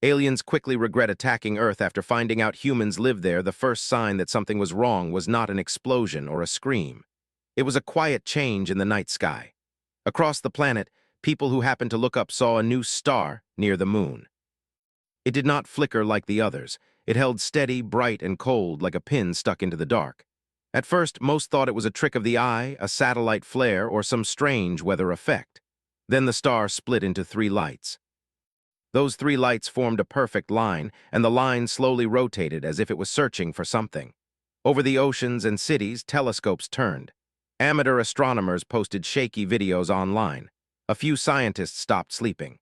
Aliens quickly regret attacking Earth after finding out humans live there. The first sign that something was wrong was not an explosion or a scream. It was a quiet change in the night sky. Across the planet, people who happened to look up saw a new star near the moon. It did not flicker like the others. It held steady, bright, and cold like a pin stuck into the dark. At first, most thought it was a trick of the eye, a satellite flare, or some strange weather effect. Then the star split into 3 lights. Those 3 lights formed a perfect line, and the line slowly rotated as if it was searching for something. Over the oceans and cities, telescopes turned. Amateur astronomers posted shaky videos online. A few scientists stopped sleeping.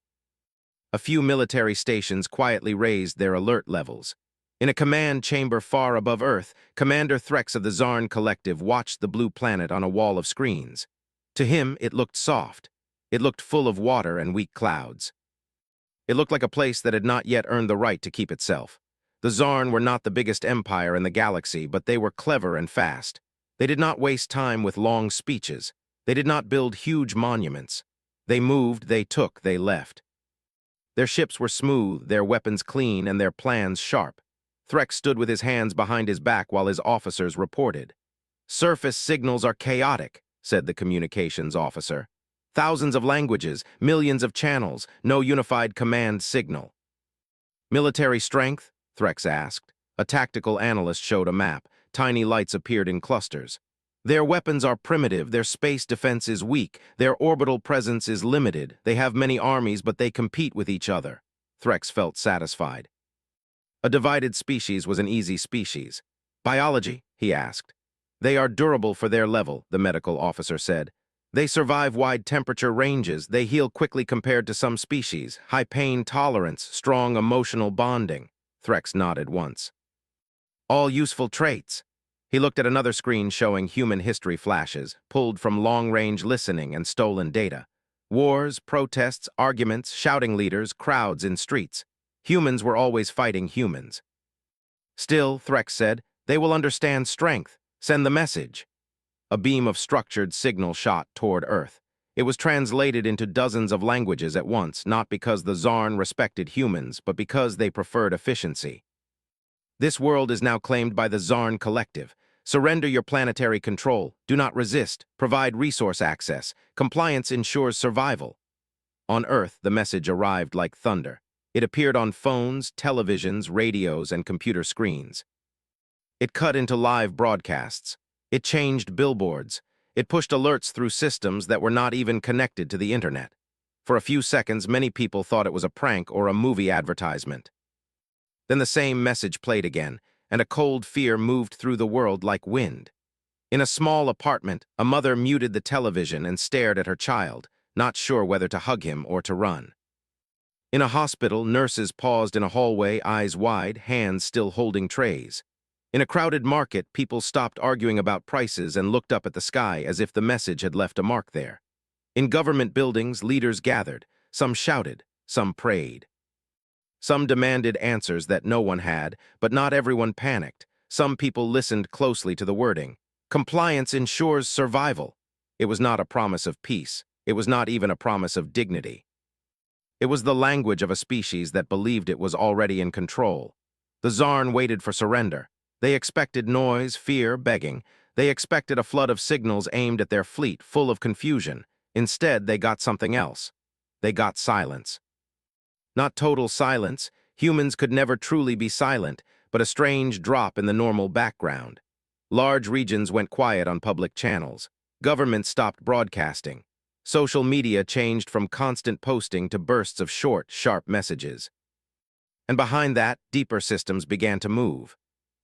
A few military stations quietly raised their alert levels. In a command chamber far above Earth, Commander Threx of the Zarn Collective watched the blue planet on a wall of screens. To him, it looked soft. It looked full of water and weak clouds. It looked like a place that had not yet earned the right to keep itself. The Zarn were not the biggest empire in the galaxy, but they were clever and fast. They did not waste time with long speeches. They did not build huge monuments. They moved, they took, they left. Their ships were smooth, their weapons clean, and their plans sharp. Threx stood with his hands behind his back while his officers reported. "Surface signals are chaotic," said the communications officer. "Thousands of languages, millions of channels, no unified command signal." "Military strength?" Threx asked. A tactical analyst showed a map. Tiny lights appeared in clusters. "Their weapons are primitive, their space defense is weak, their orbital presence is limited. They have many armies, but they compete with each other." Threx felt satisfied. A divided species was an easy species. "Biology?" he asked. "They are durable for their level," the medical officer said. "They survive wide temperature ranges. They heal quickly compared to some species. High pain tolerance, strong emotional bonding." Threx nodded once. "All useful traits." He looked at another screen showing human history flashes, pulled from long-range listening and stolen data. Wars, protests, arguments, shouting leaders, crowds in streets. Humans were always fighting humans. "Still," Threx said, "they will understand strength. Send the message." A beam of structured signal shot toward Earth. It was translated into dozens of languages at once, not because the Zarn respected humans, but because they preferred efficiency. "This world is now claimed by the Zarn Collective. Surrender your planetary control. Do not resist. Provide resource access. Compliance ensures survival." On Earth, the message arrived like thunder. It appeared on phones, televisions, radios, and computer screens. It cut into live broadcasts. It changed billboards. It pushed alerts through systems that were not even connected to the internet. For a few seconds, many people thought it was a prank or a movie advertisement. Then the same message played again, and a cold fear moved through the world like wind. In a small apartment, a mother muted the television and stared at her child, not sure whether to hug him or to run. In a hospital, nurses paused in a hallway, eyes wide, hands still holding trays. In a crowded market, people stopped arguing about prices and looked up at the sky as if the message had left a mark there. In government buildings, leaders gathered. Some shouted, some prayed. Some demanded answers that no one had, but not everyone panicked. Some people listened closely to the wording. Compliance ensures survival. It was not a promise of peace. It was not even a promise of dignity. It was the language of a species that believed it was already in control. The Zarn waited for surrender. They expected noise, fear, begging. They expected a flood of signals aimed at their fleet, full of confusion. Instead, they got something else. They got silence. Not total silence. Humans could never truly be silent, but a strange drop in the normal background. Large regions went quiet on public channels. Governments stopped broadcasting. Social media changed from constant posting to bursts of short, sharp messages. And behind that, deeper systems began to move.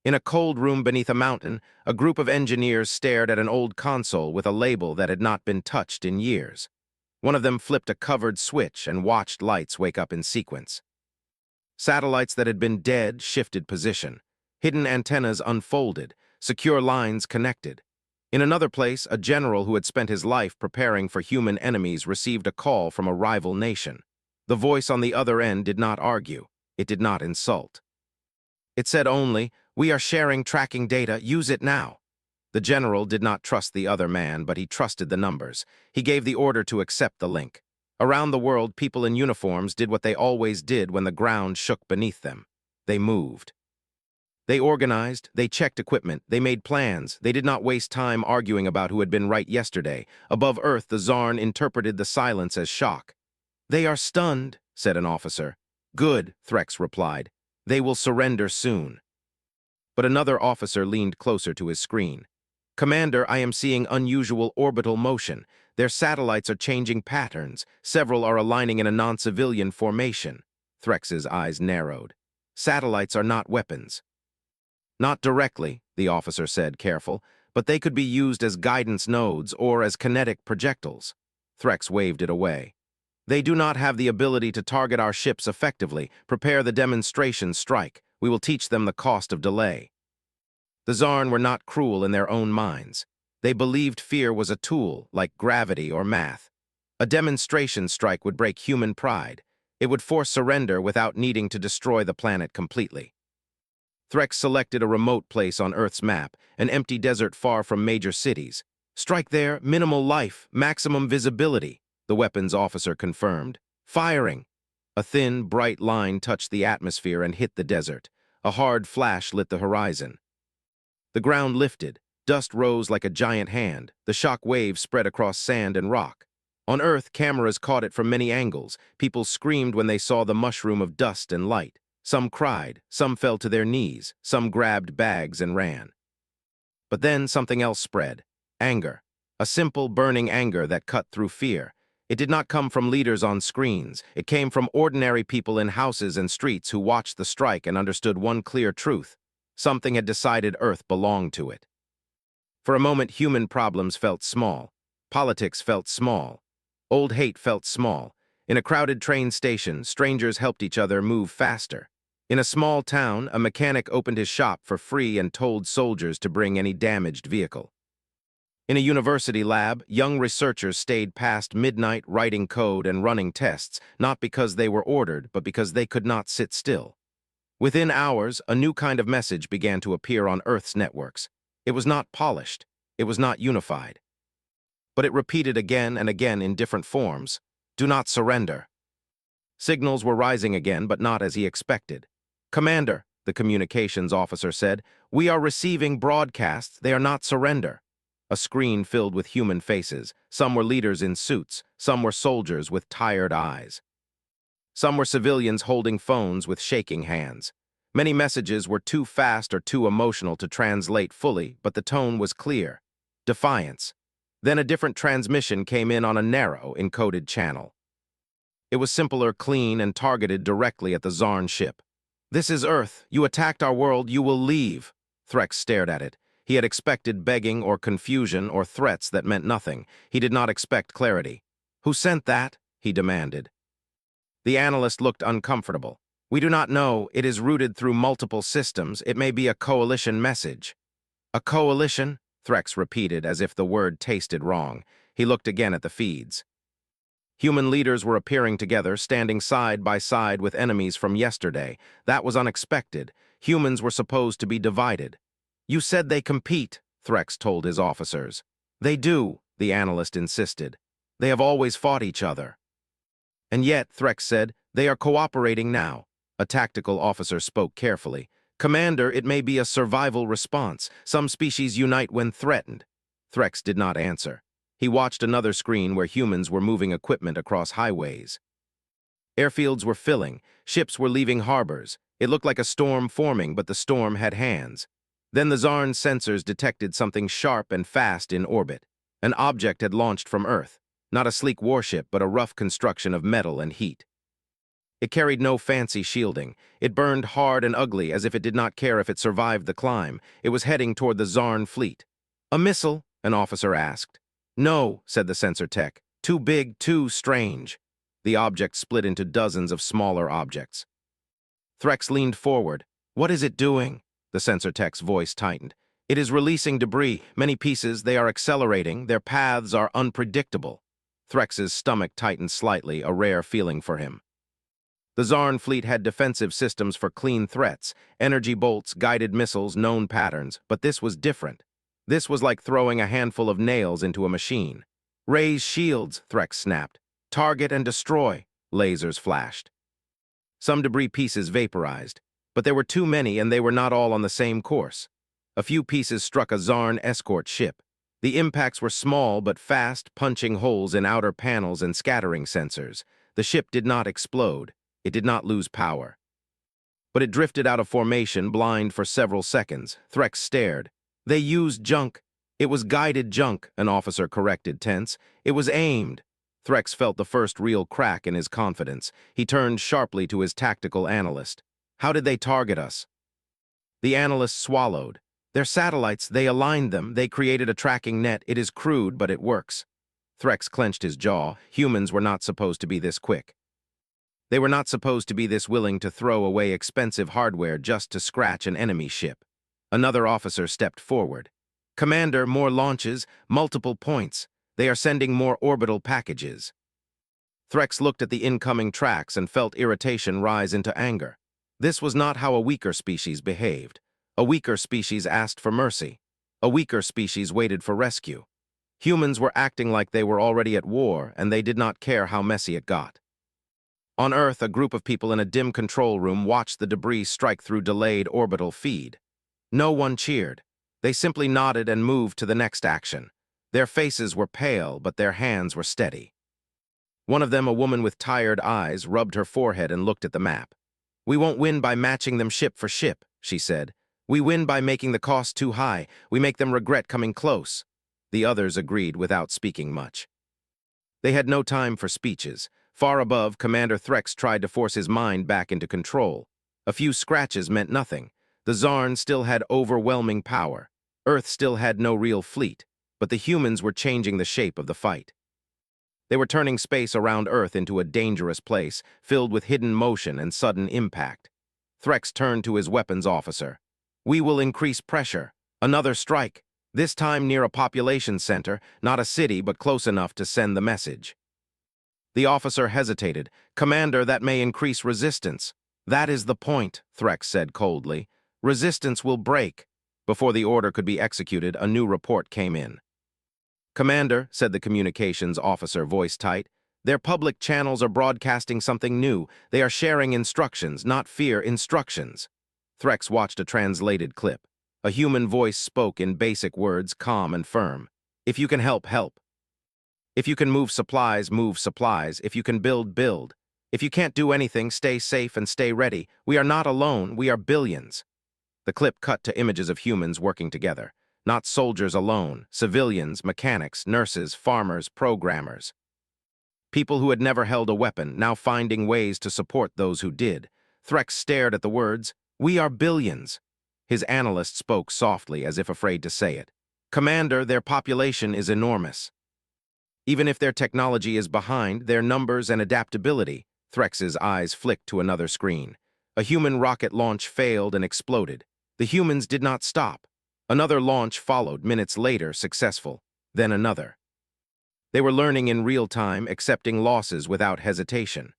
In a cold room beneath a mountain, a group of engineers stared at an old console with a label that had not been touched in years. One of them flipped a covered switch and watched lights wake up in sequence. Satellites that had been dead shifted position. Hidden antennas unfolded, secure lines connected. In another place, a general who had spent his life preparing for human enemies received a call from a rival nation. The voice on the other end did not argue. It did not insult. It said only, "We are sharing tracking data, use it now." The general did not trust the other man, but he trusted the numbers. He gave the order to accept the link. Around the world, people in uniforms did what they always did when the ground shook beneath them. They moved. They organized, they checked equipment, they made plans. They did not waste time arguing about who had been right yesterday. Above Earth, the Zarn interpreted the silence as shock. "They are stunned," said an officer. "Good," Threx replied. "They will surrender soon." But another officer leaned closer to his screen. "Commander, I am seeing unusual orbital motion. Their satellites are changing patterns. Several are aligning in a non-civilian formation." Threx's eyes narrowed. "Satellites are not weapons." "Not directly," the officer said, careful, "but they could be used as guidance nodes or as kinetic projectiles." Threx waved it away. "They do not have the ability to target our ships effectively. Prepare the demonstration strike. We will teach them the cost of delay." The Zarn were not cruel in their own minds. They believed fear was a tool, like gravity or math. A demonstration strike would break human pride. It would force surrender without needing to destroy the planet completely. Threx selected a remote place on Earth's map, an empty desert far from major cities. "Strike there, minimal life, maximum visibility," the weapons officer confirmed. "Firing." A thin, bright line touched the atmosphere and hit the desert. A hard flash lit the horizon. The ground lifted. Dust rose like a giant hand. The shock wave spread across sand and rock. On Earth, cameras caught it from many angles. People screamed when they saw the mushroom of dust and light. Some cried, some fell to their knees, some grabbed bags and ran. But then something else spread. Anger. A simple, burning anger that cut through fear. It did not come from leaders on screens. It came from ordinary people in houses and streets who watched the strike and understood one clear truth. Something had decided Earth belonged to it. For a moment, human problems felt small. Politics felt small. Old hate felt small. In a crowded train station, strangers helped each other move faster. In a small town, a mechanic opened his shop for free and told soldiers to bring any damaged vehicle. In a university lab, young researchers stayed past midnight writing code and running tests, not because they were ordered, but because they could not sit still. Within hours, a new kind of message began to appear on Earth's networks. It was not polished. It was not unified. But it repeated again and again in different forms. "Do not surrender." Signals were rising again, but not as he expected. "Commander," the communications officer said, "we are receiving broadcasts. They are not surrender." A screen filled with human faces. Some were leaders in suits. Some were soldiers with tired eyes. Some were civilians holding phones with shaking hands. Many messages were too fast or too emotional to translate fully, but the tone was clear. Defiance. Then a different transmission came in on a narrow, encoded channel. It was simpler, clean, and targeted directly at the Zarn ship. "This is Earth. You attacked our world. You will leave." Threx stared at it. He had expected begging or confusion or threats that meant nothing. He did not expect clarity. "Who sent that?" he demanded. The analyst looked uncomfortable. "We do not know. It is routed through multiple systems. It may be a coalition message." "A coalition?" Threx repeated as if the word tasted wrong. He looked again at the feeds. Human leaders were appearing together, standing side by side with enemies from yesterday. That was unexpected. Humans were supposed to be divided. "You said they compete," Threx told his officers. "They do," the analyst insisted. "They have always fought each other." "And yet," Threx said, "they are cooperating now." A tactical officer spoke carefully. "Commander, it may be a survival response. Some species unite when threatened." Threx did not answer. He watched another screen where humans were moving equipment across highways. Airfields were filling. Ships were leaving harbors. It looked like a storm forming, but the storm had hands. Then the Zarn's sensors detected something sharp and fast in orbit. An object had launched from Earth. Not a sleek warship, but a rough construction of metal and heat. It carried no fancy shielding. It burned hard and ugly, as if it did not care if it survived the climb. It was heading toward the Zarn fleet. "A missile?" an officer asked. "No," said the sensor tech. "Too big, too strange." The object split into dozens of smaller objects. Threx leaned forward. "What is it doing?" The sensor tech's voice tightened. "It is releasing debris. Many pieces. They are accelerating. Their paths are unpredictable." Threx's stomach tightened slightly, a rare feeling for him. The Zarn fleet had defensive systems for clean threats, energy bolts, guided missiles, known patterns, but this was different. This was like throwing a handful of nails into a machine. "Raise shields," Threx snapped. Target and destroy, lasers flashed. Some debris pieces vaporized, but there were too many and they were not all on the same course. A few pieces struck a Zarn escort ship. The impacts were small but fast, punching holes in outer panels and scattering sensors. The ship did not explode. It did not lose power. But it drifted out of formation, blind for several seconds. Threx stared. They used junk. It was guided junk, an officer corrected, tense. It was aimed. Threx felt the first real crack in his confidence. He turned sharply to his tactical analyst. How did they target us? The analyst swallowed. Their satellites, they aligned them. They created a tracking net. It is crude, but it works. Threx clenched his jaw. Humans were not supposed to be this quick. They were not supposed to be this willing to throw away expensive hardware just to scratch an enemy ship. Another officer stepped forward. Commander, more launches, multiple points. They are sending more orbital packages. Threx looked at the incoming tracks and felt irritation rise into anger. This was not how a weaker species behaved. A weaker species asked for mercy. A weaker species waited for rescue. Humans were acting like they were already at war, and they did not care how messy it got. On Earth, a group of people in a dim control room watched the debris strike through delayed orbital feed. No one cheered. They simply nodded and moved to the next action. Their faces were pale, but their hands were steady. One of them, a woman with tired eyes, rubbed her forehead and looked at the map. "We won't win by matching them ship for ship," she said. "We win by making the cost too high. We make them regret coming close." The others agreed without speaking much. They had no time for speeches. Far above, Commander Threx tried to force his mind back into control. A few scratches meant nothing. The Zarn still had overwhelming power. Earth still had no real fleet, but the humans were changing the shape of the fight. They were turning space around Earth into a dangerous place, filled with hidden motion and sudden impact. Threx turned to his weapons officer. "We will increase pressure. Another strike. This time near a population center, not a city, but close enough to send the message." The officer hesitated. "Commander, that may increase resistance." "That is the point," Threx said coldly. "Resistance will break." Before the order could be executed, a new report came in. "Commander," said the communications officer, voice tight, "their public channels are broadcasting something new. They are sharing instructions, not fear, instructions." Threx watched a translated clip. A human voice spoke in basic words, calm and firm. "If you can help, help. If you can move supplies, move supplies. If you can build, build. If you can't do anything, stay safe and stay ready. We are not alone. We are billions." The clip cut to images of humans working together. Not soldiers alone, civilians, mechanics, nurses, farmers, programmers. People who had never held a weapon, now finding ways to support those who did. Threx stared at the words, "We are billions." His analyst spoke softly, as if afraid to say it. "Commander, their population is enormous. Even if their technology is behind, their numbers and adaptability." Threx's eyes flicked to another screen. A human rocket launch failed and exploded. The humans did not stop. Another launch followed minutes later, successful. Then another. They were learning in real time, accepting losses without hesitation.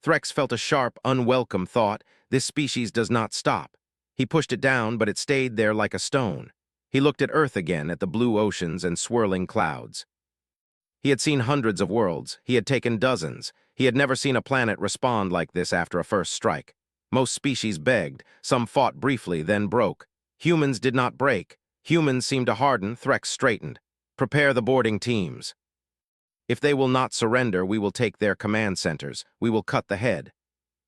Threx felt a sharp, unwelcome thought. This species does not stop. He pushed it down, but it stayed there like a stone. He looked at Earth again, at the blue oceans and swirling clouds. He had seen hundreds of worlds. He had taken dozens. He had never seen a planet respond like this after a first strike. Most species begged. Some fought briefly, then broke. Humans did not break. Humans seemed to harden. Threx straightened. "Prepare the boarding teams. If they will not surrender, we will take their command centers. We will cut the head."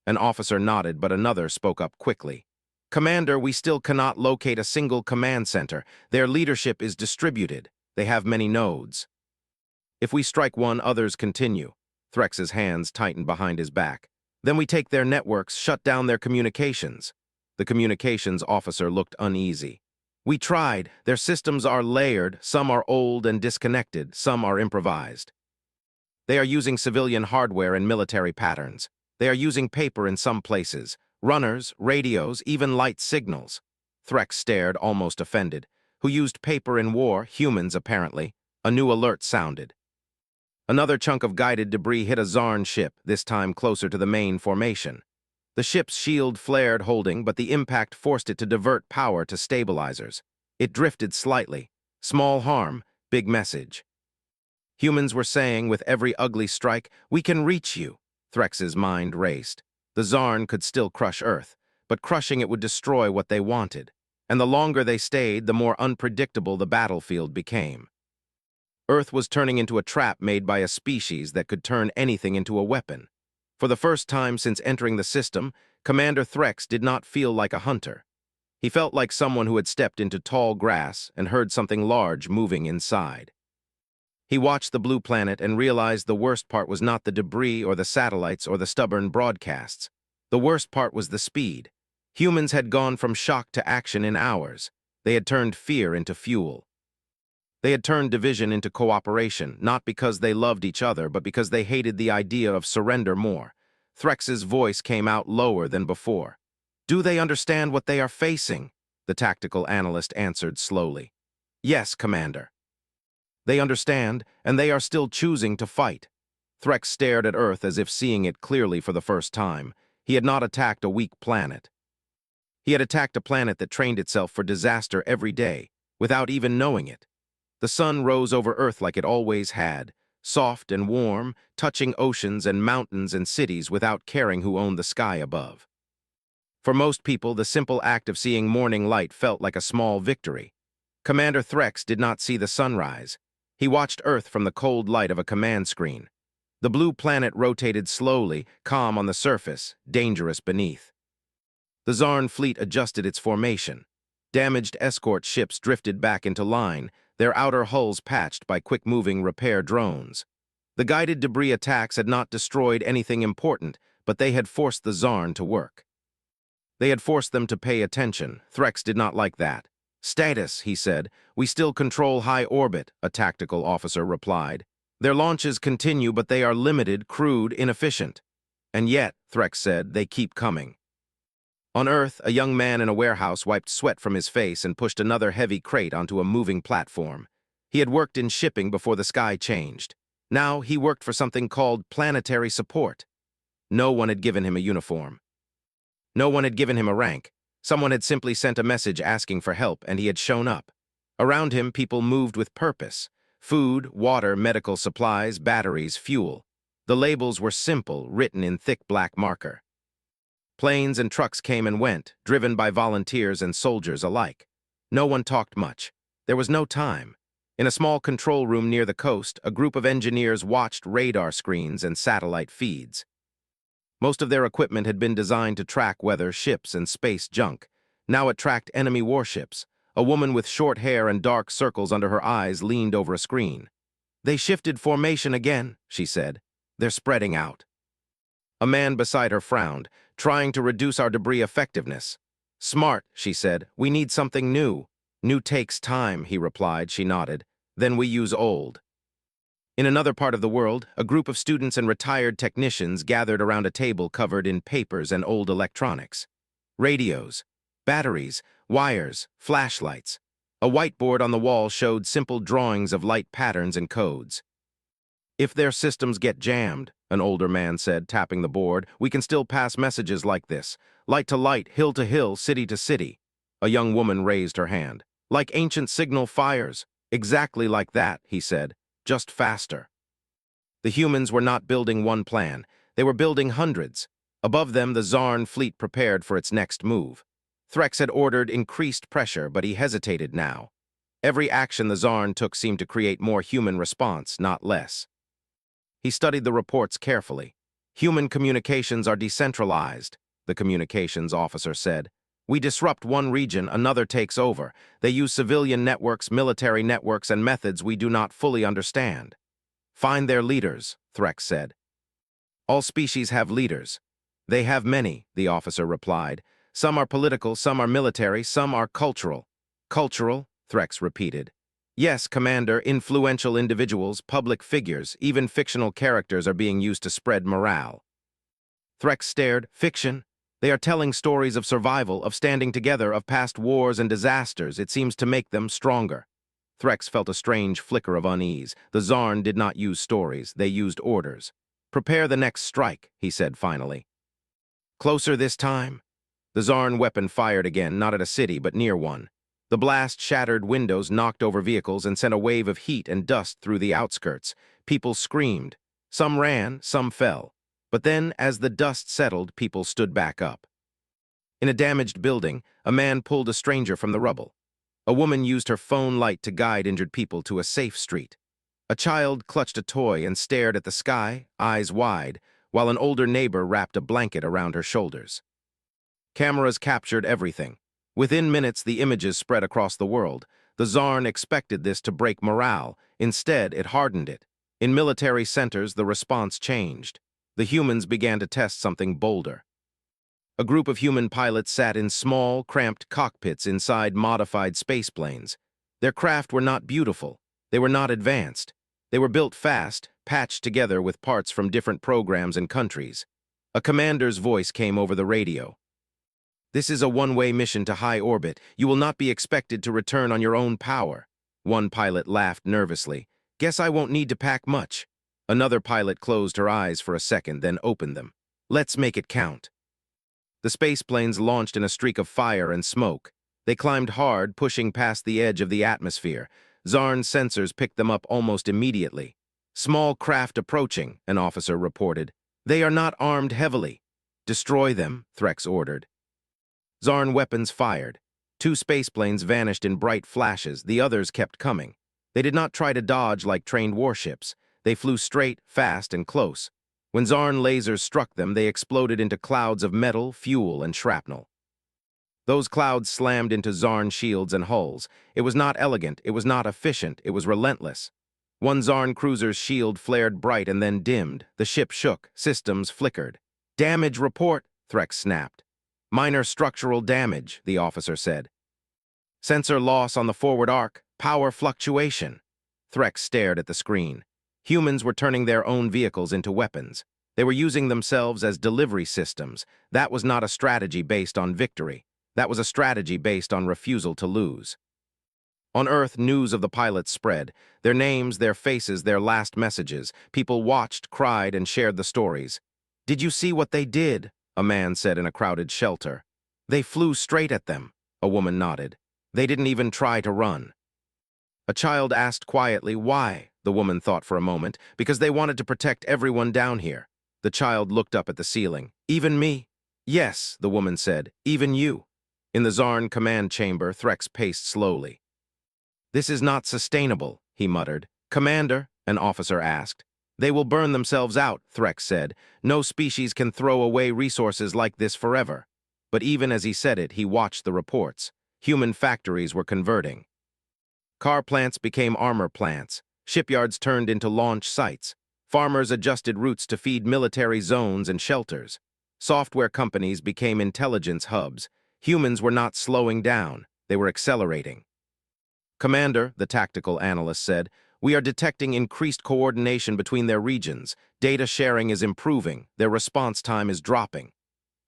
An officer nodded, but another spoke up quickly. "Commander, we still cannot locate a single command center. Their leadership is distributed. They have many nodes. If we strike one, others continue." Threx's hands tightened behind his back. "Then we take their networks, shut down their communications." The communications officer looked uneasy. "We tried. Their systems are layered. Some are old and disconnected. Some are improvised. They are using civilian hardware and military patterns. They are using paper in some places. Runners, radios, even light signals." Threx stared, almost offended. "Who used paper in war? Humans, apparently." A new alert sounded. Another chunk of guided debris hit a Zarn ship, this time closer to the main formation. The ship's shield flared, holding, but the impact forced it to divert power to stabilizers. It drifted slightly. Small harm, big message. Humans were saying with every ugly strike, "We can reach you." Threx's mind raced. The Zarn could still crush Earth, but crushing it would destroy what they wanted. And the longer they stayed, the more unpredictable the battlefield became. Earth was turning into a trap made by a species that could turn anything into a weapon. For the first time since entering the system, Commander Threx did not feel like a hunter. He felt like someone who had stepped into tall grass and heard something large moving inside. He watched the blue planet and realized the worst part was not the debris or the satellites or the stubborn broadcasts. The worst part was the speed. Humans had gone from shock to action in hours. They had turned fear into fuel. They had turned division into cooperation, not because they loved each other, but because they hated the idea of surrender more. Threx's voice came out lower than before. "Do they understand what they are facing?" The tactical analyst answered slowly. "Yes, Commander. They understand, and they are still choosing to fight." Threx stared at Earth as if seeing it clearly for the first time. He had not attacked a weak planet. He had attacked a planet that trained itself for disaster every day, without even knowing it. The sun rose over Earth like it always had, soft and warm, touching oceans and mountains and cities without caring who owned the sky above. For most people, the simple act of seeing morning light felt like a small victory. Commander Threx did not see the sunrise. He watched Earth from the cold light of a command screen. The blue planet rotated slowly, calm on the surface, dangerous beneath. The Zarn fleet adjusted its formation. Damaged escort ships drifted back into line, their outer hulls patched by quick-moving repair drones. The guided debris attacks had not destroyed anything important, but they had forced the Zarn to work. They had forced them to pay attention. Threx did not like that. "Status," he said. "We still control high orbit," a tactical officer replied. "Their launches continue, but they are limited, crude, inefficient." "And yet," Threx said, "they keep coming." On Earth, a young man in a warehouse wiped sweat from his face and pushed another heavy crate onto a moving platform. He had worked in shipping before the sky changed. Now he worked for something called planetary support. No one had given him a uniform. No one had given him a rank. Someone had simply sent a message asking for help, and he had shown up. Around him, people moved with purpose. Food, water, medical supplies, batteries, fuel. The labels were simple, written in thick black marker. Planes and trucks came and went, driven by volunteers and soldiers alike. No one talked much. There was no time. In a small control room near the coast, a group of engineers watched radar screens and satellite feeds. Most of their equipment had been designed to track weather, ships, and space junk. Now it tracked enemy warships. A woman with short hair and dark circles under her eyes leaned over a screen. "They shifted formation again," she said. "They're spreading out." A man beside her frowned, "Trying to reduce our debris effectiveness." "Smart," she said. "We need something new." "New takes time," he replied. She nodded. "Then we use old." In another part of the world, a group of students and retired technicians gathered around a table covered in papers and old electronics. Radios, batteries, wires, flashlights. A whiteboard on the wall showed simple drawings of light patterns and codes. "If their systems get jammed," an older man said, tapping the board, "we can still pass messages like this. Light to light, hill to hill, city to city." A young woman raised her hand. "Like ancient signal fires." "Exactly like that," he said, "just faster." The humans were not building one plan. They were building hundreds. Above them, the Zarn fleet prepared for its next move. Threx had ordered increased pressure, but he hesitated now. Every action the Zarn took seemed to create more human response, not less. He studied the reports carefully. "Human communications are decentralized," the communications officer said. "We disrupt one region, another takes over. They use civilian networks, military networks, and methods we do not fully understand." "Find their leaders," Threx said. "All species have leaders." "They have many," the officer replied. "Some are political, some are military, some are cultural." "Cultural?" Threx repeated. "Yes, Commander, influential individuals, public figures, even fictional characters are being used to spread morale." Threx stared. "Fiction? They are telling stories of survival, of standing together, of past wars and disasters. It seems to make them stronger." Threx felt a strange flicker of unease. The Zarn did not use stories, they used orders. "Prepare the next strike," he said finally. "Closer this time?" The Zarn weapon fired again, not at a city, but near one. The blast shattered windows, knocked over vehicles, and sent a wave of heat and dust through the outskirts. People screamed. Some ran, some fell. But then, as the dust settled, people stood back up. In a damaged building, a man pulled a stranger from the rubble. A woman used her phone light to guide injured people to a safe street. A child clutched a toy and stared at the sky, eyes wide, while an older neighbor wrapped a blanket around her shoulders. Cameras captured everything. Within minutes, the images spread across the world. The Tsar expected this to break morale. Instead, it hardened it. In military centers, the response changed. The humans began to test something bolder. A group of human pilots sat in small, cramped cockpits inside modified spaceplanes. Their craft were not beautiful. They were not advanced. They were built fast, patched together with parts from different programs and countries. A commander's voice came over the radio. "This is a one-way mission to high orbit. You will not be expected to return on your own power." One pilot laughed nervously. "Guess I won't need to pack much." Another pilot closed her eyes for a second, then opened them. "Let's make it count." The space planes launched in a streak of fire and smoke. They climbed hard, pushing past the edge of the atmosphere. Zarn's sensors picked them up almost immediately. "Small craft approaching," an officer reported. "They are not armed heavily." "Destroy them," Threx ordered. Zarn weapons fired. 2 spaceplanes vanished in bright flashes. The others kept coming. They did not try to dodge like trained warships. They flew straight, fast, and close. When Zarn lasers struck them, they exploded into clouds of metal, fuel, and shrapnel. Those clouds slammed into Zarn shields and hulls. It was not elegant, it was not efficient, it was relentless. One Zarn cruiser's shield flared bright and then dimmed. The ship shook, systems flickered. "Damage report," Threx snapped. "Minor structural damage," the officer said. "Sensor loss on the forward arc, power fluctuation." Threx stared at the screen. Humans were turning their own vehicles into weapons. They were using themselves as delivery systems. That was not a strategy based on victory. That was a strategy based on refusal to lose. On Earth, news of the pilots spread. Their names, their faces, their last messages. People watched, cried, and shared the stories. "Did you see what they did?" a man said in a crowded shelter. "They flew straight at them," a woman nodded. "They didn't even try to run." A child asked quietly, "Why?" The woman thought for a moment. "Because they wanted to protect everyone down here." The child looked up at the ceiling. "Even me?" "Yes," the woman said, "even you." In the Zarn command chamber, Threx paced slowly. "This is not sustainable," he muttered. "Commander?" an officer asked. "They will burn themselves out," Threx said. "No species can throw away resources like this forever." But even as he said it, he watched the reports. Human factories were converting. Car plants became armor plants. Shipyards turned into launch sites. Farmers adjusted routes to feed military zones and shelters. Software companies became intelligence hubs. Humans were not slowing down. They were accelerating. "Commander," the tactical analyst said, "we are detecting increased coordination between their regions. Data sharing is improving. Their response time is dropping."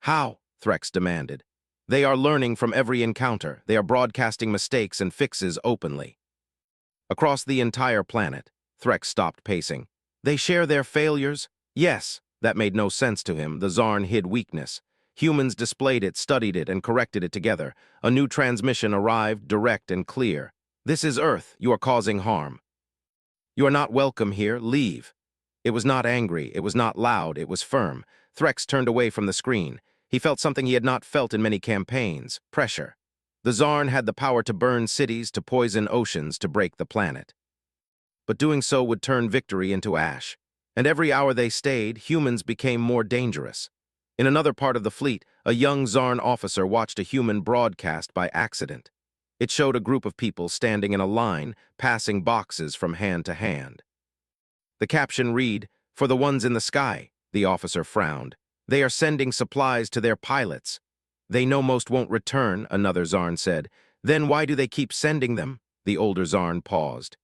"How?" Threx demanded. "They are learning from every encounter. They are broadcasting mistakes and fixes openly." Across the entire planet, Threx stopped pacing. "They share their failures?" "Yes." That made no sense to him. The Zarn hid weakness. Humans displayed it, studied it, and corrected it together. A new transmission arrived, direct and clear. "This is Earth. You are causing harm. You are not welcome here. Leave." It was not angry. It was not loud. It was firm. Threx turned away from the screen. He felt something he had not felt in many campaigns: pressure. The Zarn had the power to burn cities, to poison oceans, to break the planet. But doing so would turn victory into ash. And every hour they stayed, humans became more dangerous. In another part of the fleet, a young Zarn officer watched a human broadcast by accident. It showed a group of people standing in a line, passing boxes from hand to hand. The caption read, "For the ones in the sky." The officer frowned. "They are sending supplies to their pilots." "They know most won't return," another Zarn said. "Then why do they keep sending them?" The older Zarn paused.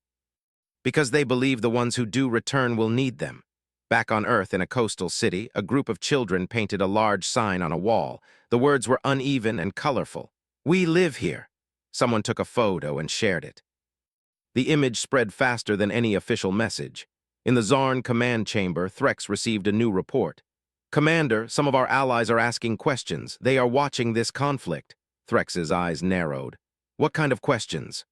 "Because they believe the ones who do return will need them." Back on Earth, in a coastal city, a group of children painted a large sign on a wall. The words were uneven and colorful. "We live here." Someone took a photo and shared it. The image spread faster than any official message. In the Zarn command chamber, Threx received a new report. "Commander, some of our allies are asking questions. They are watching this conflict." Threx's eyes narrowed. What kind of questions?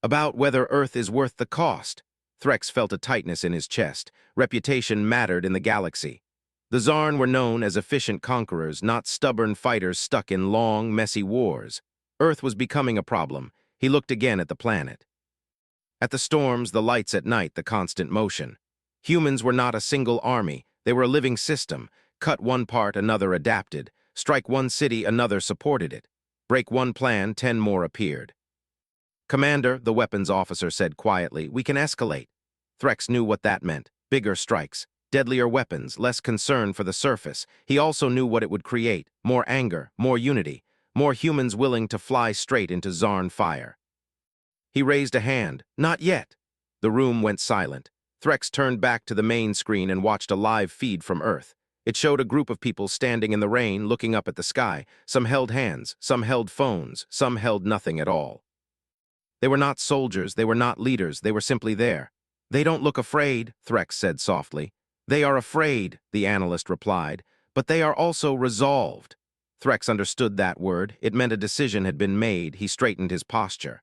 About whether Earth is worth the cost. Threx felt a tightness in his chest. Reputation mattered in the galaxy. The Zarn were known as efficient conquerors, not stubborn fighters stuck in long, messy wars. Earth was becoming a problem. He looked again at the planet. At the storms, the lights at night, the constant motion. Humans were not a single army. They were a living system. Cut one part, another adapted. Strike one city, another supported it. Break one plan, 10 more appeared. Commander, the weapons officer said quietly, we can escalate. Threx knew what that meant. Bigger strikes, deadlier weapons, less concern for the surface. He also knew what it would create. More anger, more unity, more humans willing to fly straight into Zarn fire. He raised a hand. Not yet. The room went silent. Threx turned back to the main screen and watched a live feed from Earth. It showed a group of people standing in the rain, looking up at the sky. Some held hands, some held phones, some held nothing at all. They were not soldiers, they were not leaders, they were simply there. They don't look afraid, Threx said softly. They are afraid, the analyst replied, but they are also resolved. Threx understood that word. It meant a decision had been made. He straightened his posture.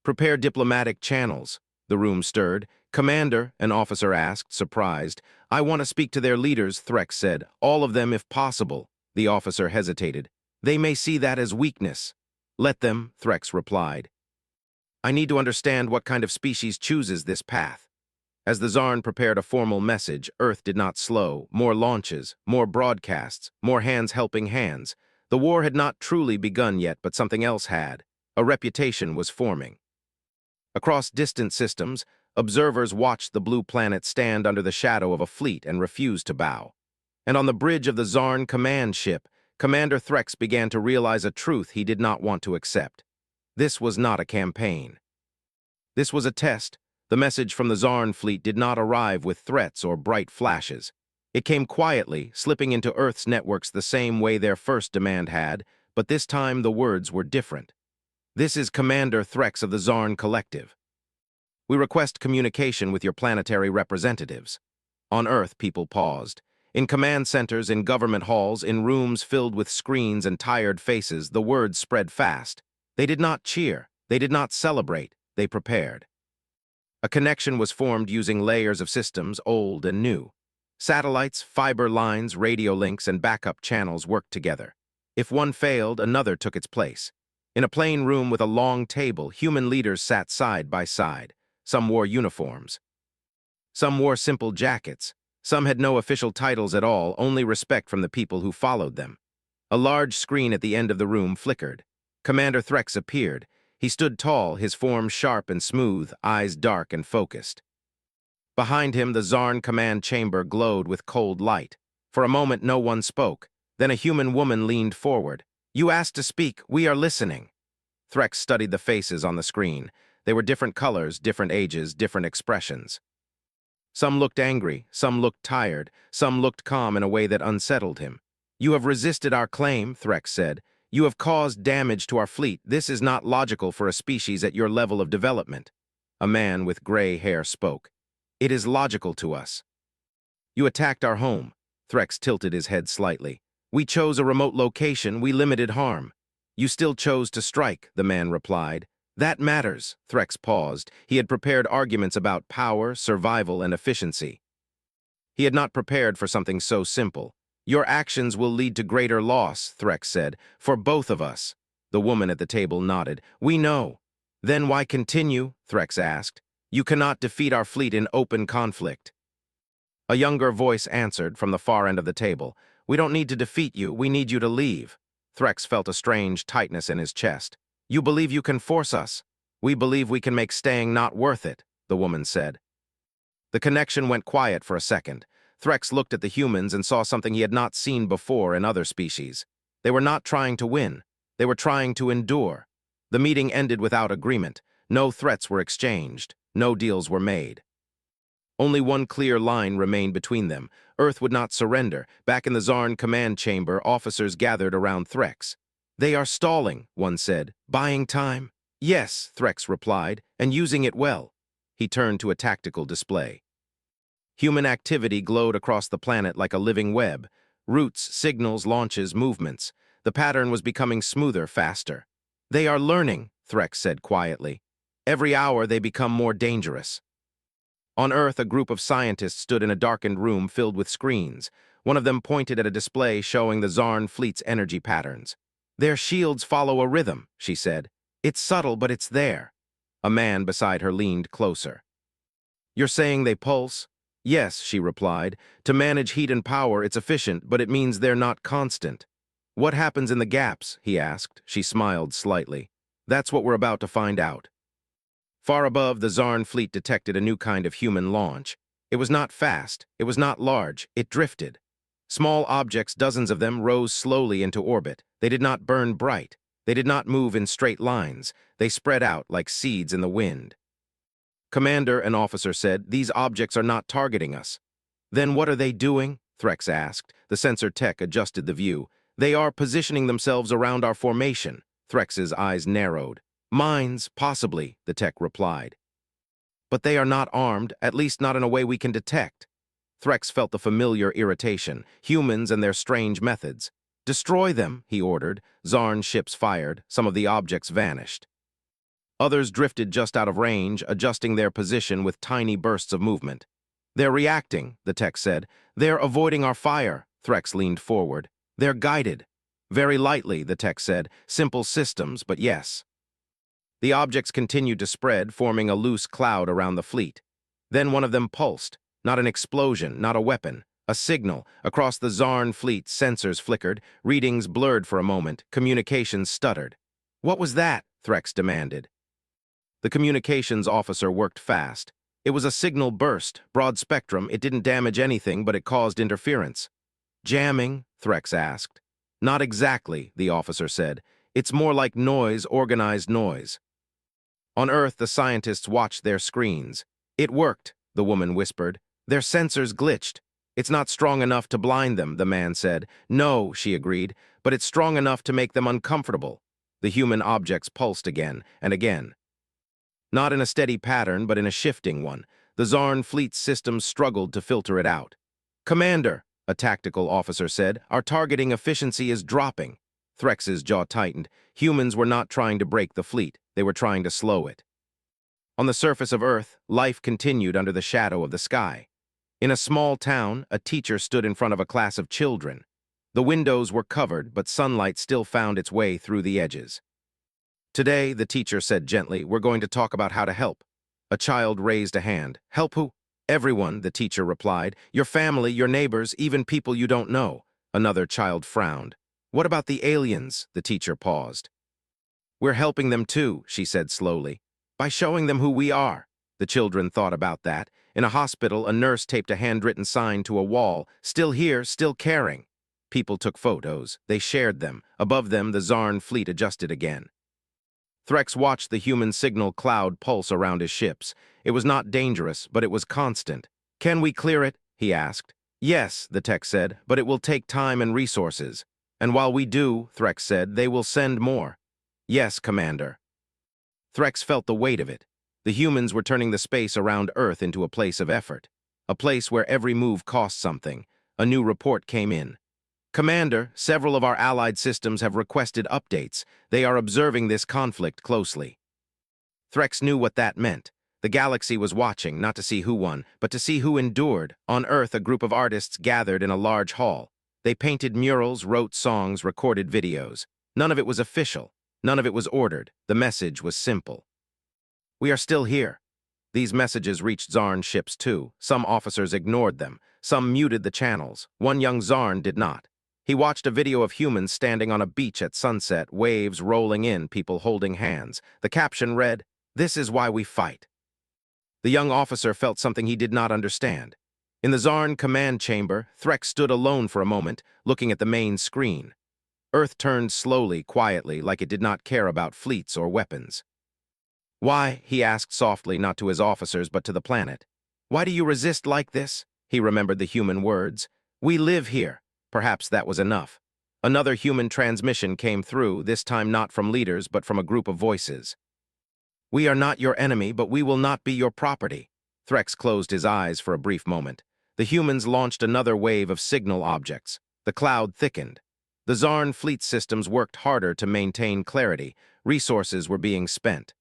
Prepare diplomatic channels. The room stirred. Commander, an officer asked, surprised. I want to speak to their leaders, Threx said. All of them if possible. The officer hesitated. They may see that as weakness. Let them, Threx replied. I need to understand what kind of species chooses this path. As the Zarn prepared a formal message, Earth did not slow. More launches, more broadcasts, more hands helping hands. The war had not truly begun yet, but something else had. A reputation was forming. Across distant systems, observers watched the blue planet stand under the shadow of a fleet and refused to bow. And on the bridge of the Zarn command ship, Commander Threx began to realize a truth he did not want to accept. This was not a campaign. This was a test. The message from the Zarn fleet did not arrive with threats or bright flashes. It came quietly, slipping into Earth's networks the same way their first demand had, but this time the words were different. This is Commander Threx of the Zarn Collective. We request communication with your planetary representatives. On Earth, people paused. In command centers, in government halls, in rooms filled with screens and tired faces, the words spread fast. They did not cheer. They did not celebrate. They prepared. A connection was formed using layers of systems, old and new. Satellites, fiber lines, radio links, and backup channels worked together. If one failed, another took its place. In a plain room with a long table, human leaders sat side by side. Some wore uniforms. Some wore simple jackets. Some had no official titles at all, only respect from the people who followed them. A large screen at the end of the room flickered. Commander Threx appeared. He stood tall, his form sharp and smooth, eyes dark and focused. Behind him, the Zarn command chamber glowed with cold light. For a moment, no one spoke. Then a human woman leaned forward. You asked to speak. We are listening. Threx studied the faces on the screen. They were different colors, different ages, different expressions. Some looked angry, some looked tired, some looked calm in a way that unsettled him. You have resisted our claim, Threx said. You have caused damage to our fleet. This is not logical for a species at your level of development. A man with gray hair spoke. It is logical to us. You attacked our home. Threx tilted his head slightly. We chose a remote location. We limited harm. You still chose to strike, the man replied. That matters, Threx paused. He had prepared arguments about power, survival, and efficiency. He had not prepared for something so simple. Your actions will lead to greater loss, Threx said, for both of us. The woman at the table nodded. We know. Then why continue? Threx asked. You cannot defeat our fleet in open conflict. A younger voice answered from the far end of the table. We don't need to defeat you. We need you to leave. Threx felt a strange tightness in his chest. You believe you can force us. We believe we can make staying not worth it, the woman said. The connection went quiet for a second. Threx looked at the humans and saw something he had not seen before in other species. They were not trying to win. They were trying to endure. The meeting ended without agreement. No threats were exchanged. No deals were made. Only one clear line remained between them. Earth would not surrender. Back in the Zarn command chamber, officers gathered around Threx. They are stalling, one said. Buying time? Yes, Threx replied, and using it well. He turned to a tactical display. Human activity glowed across the planet like a living web. Routes, signals, launches, movements. The pattern was becoming smoother, faster. They are learning, Threx said quietly. Every hour they become more dangerous. On Earth, a group of scientists stood in a darkened room filled with screens. One of them pointed at a display showing the Zarn fleet's energy patterns. Their shields follow a rhythm, she said. It's subtle, but it's there. A man beside her leaned closer. You're saying they pulse? Yes, she replied. To manage heat and power, it's efficient, but it means they're not constant. What happens in the gaps? He asked. She smiled slightly. That's what we're about to find out. Far above, the Zarn fleet detected a new kind of human launch. It was not fast, it was not large, it drifted. Small objects, dozens of them, rose slowly into orbit. They did not burn bright. They did not move in straight lines. They spread out like seeds in the wind. Commander, an officer said, these objects are not targeting us. Then what are they doing? Threx asked. The sensor tech adjusted the view. They are positioning themselves around our formation. Threx's eyes narrowed. Mines, possibly, the tech replied. But they are not armed, at least not in a way we can detect. Threx felt the familiar irritation, humans and their strange methods. Destroy them, he ordered. Zarn ships fired, some of the objects vanished. Others drifted just out of range, adjusting their position with tiny bursts of movement. They're reacting, the tech said. They're avoiding our fire, Threx leaned forward. They're guided. Very lightly, the tech said. Simple systems, but yes. The objects continued to spread, forming a loose cloud around the fleet. Then one of them pulsed. Not an explosion, not a weapon. A signal. Across the Zarn fleet, sensors flickered. Readings blurred for a moment. Communications stuttered. What was that? Threx demanded. The communications officer worked fast. It was a signal burst, broad spectrum. It didn't damage anything, but it caused interference. Jamming? Threx asked. Not exactly, the officer said. It's more like noise, organized noise. On Earth, the scientists watched their screens. It worked, the woman whispered. Their sensors glitched. It's not strong enough to blind them, the man said. No, she agreed, but it's strong enough to make them uncomfortable. The human objects pulsed again and again. Not in a steady pattern, but in a shifting one. The Zarn fleet's systems struggled to filter it out. Commander, a tactical officer said, our targeting efficiency is dropping. Threx's jaw tightened. Humans were not trying to break the fleet. They were trying to slow it. On the surface of Earth, life continued under the shadow of the sky. In a small town, a teacher stood in front of a class of children. The windows were covered, but sunlight still found its way through the edges. Today, the teacher said gently, we're going to talk about how to help. A child raised a hand. Help who? Everyone, the teacher replied. Your family, your neighbors, even people you don't know. Another child frowned. What about the aliens? The teacher paused. We're helping them too, she said slowly. By showing them who we are. The children thought about that. In a hospital, a nurse taped a handwritten sign to a wall. Still here, still caring. People took photos. They shared them. Above them, the Zarn fleet adjusted again. Threx watched the human signal cloud pulse around his ships. It was not dangerous, but it was constant. Can we clear it? He asked. Yes, the tech said, but it will take time and resources. And while we do, Threx said, they will send more. Yes, Commander. Threx felt the weight of it. The humans were turning the space around Earth into a place of effort. A place where every move cost something. A new report came in. Commander, several of our allied systems have requested updates. They are observing this conflict closely. Threx knew what that meant. The galaxy was watching, not to see who won, but to see who endured. On Earth, a group of artists gathered in a large hall. They painted murals, wrote songs, recorded videos. None of it was official. None of it was ordered. The message was simple. We are still here. These messages reached Zarn ships too. Some officers ignored them. Some muted the channels. One young Zarn did not. He watched a video of humans standing on a beach at sunset, waves rolling in, people holding hands. The caption read, "This is why we fight." The young officer felt something he did not understand. In the Zarn command chamber, Threx stood alone for a moment, looking at the main screen. Earth turned slowly, quietly, like it did not care about fleets or weapons. Why, he asked softly, not to his officers, but to the planet. Why do you resist like this? He remembered the human words. We live here. Perhaps that was enough. Another human transmission came through, this time not from leaders, but from a group of voices. We are not your enemy, but we will not be your property. Threx closed his eyes for a brief moment. The humans launched another wave of signal objects. The cloud thickened. The Zarn fleet systems worked harder to maintain clarity. Resources were being spent.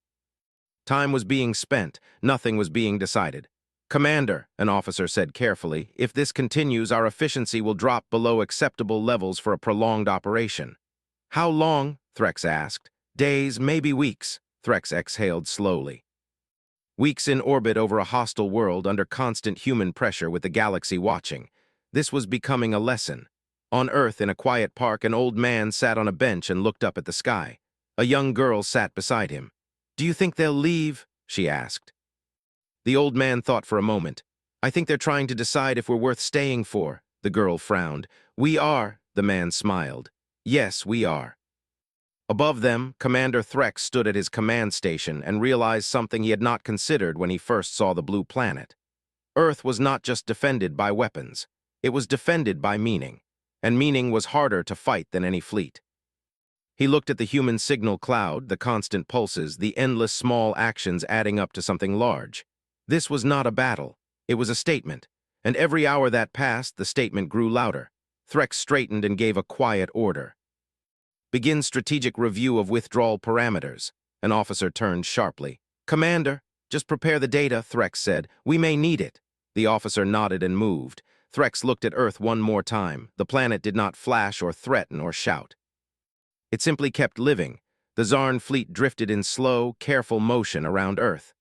Time was being spent. Nothing was being decided. "Commander," an officer said carefully, "if this continues, our efficiency will drop below acceptable levels for a prolonged operation." "How long?" Threx asked. "Days, maybe weeks." Threx exhaled slowly. Weeks in orbit over a hostile world under constant human pressure with the galaxy watching. This was becoming a lesson. On Earth, in a quiet park, an old man sat on a bench and looked up at the sky. A young girl sat beside him. "Do you think they'll leave?" she asked. The old man thought for a moment. "I think they're trying to decide if we're worth staying for." The girl frowned. "We are," the man smiled. "Yes, we are." Above them, Commander Threx stood at his command station and realized something he had not considered when he first saw the blue planet. Earth was not just defended by weapons. It was defended by meaning, and meaning was harder to fight than any fleet. He looked at the human signal cloud, the constant pulses, the endless small actions adding up to something large. This was not a battle. It was a statement, and every hour that passed, the statement grew louder. Threx straightened and gave a quiet order. "Begin strategic review of withdrawal parameters." An officer turned sharply. "Commander, just prepare the data," Threx said. "We may need it." The officer nodded and moved. Threx looked at Earth one more time. The planet did not flash or threaten or shout. It simply kept living. The Zarn fleet drifted in slow, careful motion around Earth.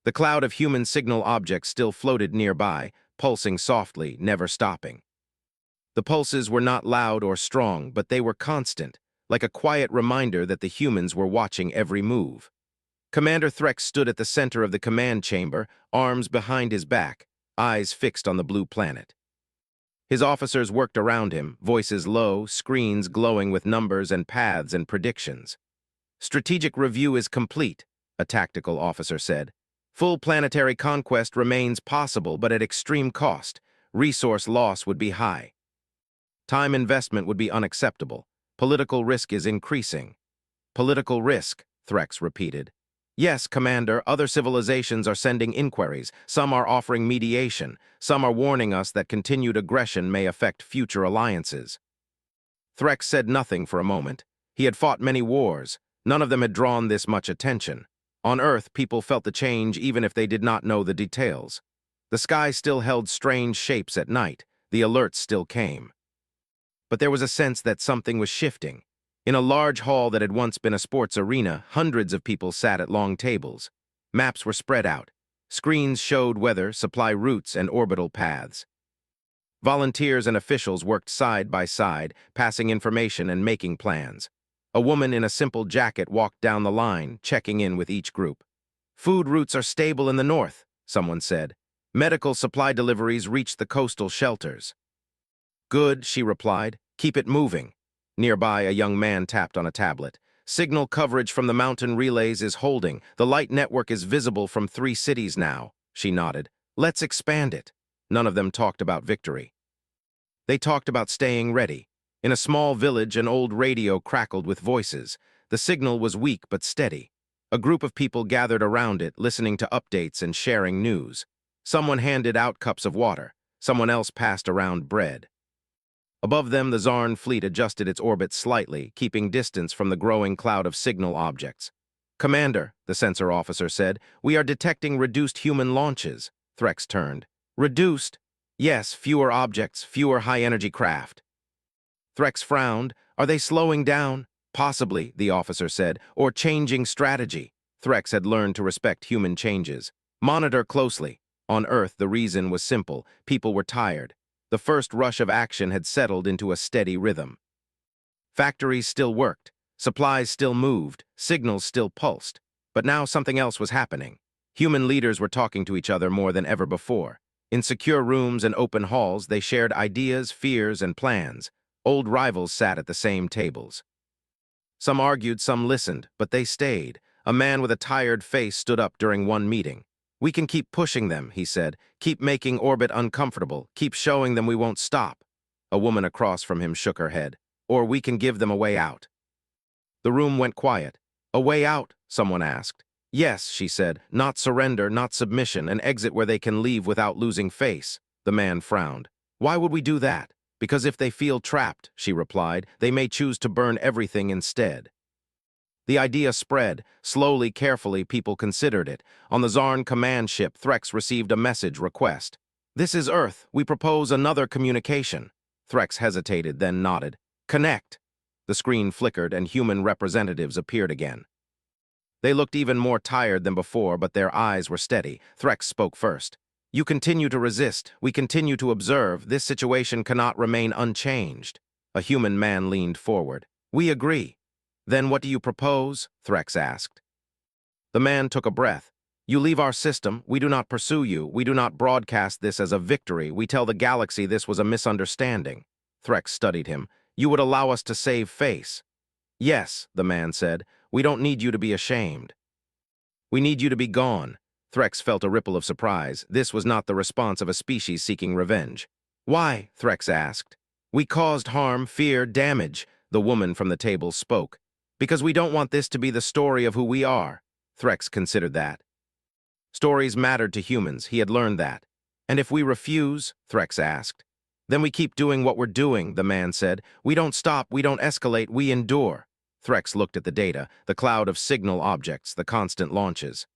The cloud of human signal objects still floated nearby, pulsing softly, never stopping. The pulses were not loud or strong, but they were constant, like a quiet reminder that the humans were watching every move. Commander Threx stood at the center of the command chamber, arms behind his back, eyes fixed on the blue planet. His officers worked around him, voices low, screens glowing with numbers and paths and predictions. "Strategic review is complete," a tactical officer said. "Full planetary conquest remains possible, but at extreme cost. Resource loss would be high. Time investment would be unacceptable. Political risk is increasing." "Political risk," Threx repeated. "Yes, Commander, other civilizations are sending inquiries. Some are offering mediation. Some are warning us that continued aggression may affect future alliances." Threx said nothing for a moment. He had fought many wars. None of them had drawn this much attention. On Earth, people felt the change even if they did not know the details. The sky still held strange shapes at night. The alerts still came. But there was a sense that something was shifting. In a large hall that had once been a sports arena, hundreds of people sat at long tables. Maps were spread out. Screens showed weather, supply routes, and orbital paths. Volunteers and officials worked side by side, passing information and making plans. A woman in a simple jacket walked down the line, checking in with each group. "Food routes are stable in the north," someone said. "Medical supply deliveries reach the coastal shelters." "Good," she replied. "Keep it moving." Nearby, a young man tapped on a tablet. "Signal coverage from the mountain relays is holding. The light network is visible from 3 cities now." She nodded. "Let's expand it." None of them talked about victory. They talked about staying ready. In a small village, an old radio crackled with voices. The signal was weak but steady. A group of people gathered around it, listening to updates and sharing news. Someone handed out cups of water. Someone else passed around bread. Above them, the Zarn fleet adjusted its orbit slightly, keeping distance from the growing cloud of signal objects. "Commander," the sensor officer said, "we are detecting reduced human launches." Threx turned. "Reduced?" "Yes, fewer objects, fewer high-energy craft." Threx frowned. "Are they slowing down?" "Possibly," the officer said, "or changing strategy." Threx had learned to respect human changes. "Monitor closely." On Earth, the reason was simple. People were tired. The first rush of action had settled into a steady rhythm. Factories still worked, supplies still moved, signals still pulsed. But now something else was happening. Human leaders were talking to each other more than ever before. In secure rooms and open halls, they shared ideas, fears, and plans. Old rivals sat at the same tables. Some argued, some listened, but they stayed. A man with a tired face stood up during one meeting. "We can keep pushing them," he said. "Keep making orbit uncomfortable. Keep showing them we won't stop." A woman across from him shook her head. "Or we can give them a way out." The room went quiet. "A way out?" someone asked. "Yes," she said. "Not surrender, not submission, an exit where they can leave without losing face." The man frowned. "Why would we do that?" Because if they feel trapped, she replied, they may choose to burn everything instead. The idea spread. Slowly, carefully, people considered it. On the Zarn command ship, Threx received a message request. "This is Earth. We propose another communication." Threx hesitated, then nodded. "Connect." The screen flickered and human representatives appeared again. They looked even more tired than before, but their eyes were steady. Threx spoke first. "You continue to resist. We continue to observe. This situation cannot remain unchanged." A human man leaned forward. "We agree." "Then what do you propose?" Threx asked. The man took a breath. "You leave our system. We do not pursue you. We do not broadcast this as a victory. We tell the galaxy this was a misunderstanding." Threx studied him. "You would allow us to save face." "Yes," the man said. "We don't need you to be ashamed. We need you to be gone." Threx felt a ripple of surprise. This was not the response of a species seeking revenge. "Why?" Threx asked. "We caused harm, fear, damage," the woman from the table spoke. "Because we don't want this to be the story of who we are." Threx considered that. Stories mattered to humans, he had learned that. "And if we refuse?" Threx asked. "Then we keep doing what we're doing," the man said. "We don't stop, we don't escalate, we endure." Threx looked at the data, the cloud of signal objects, the constant launches.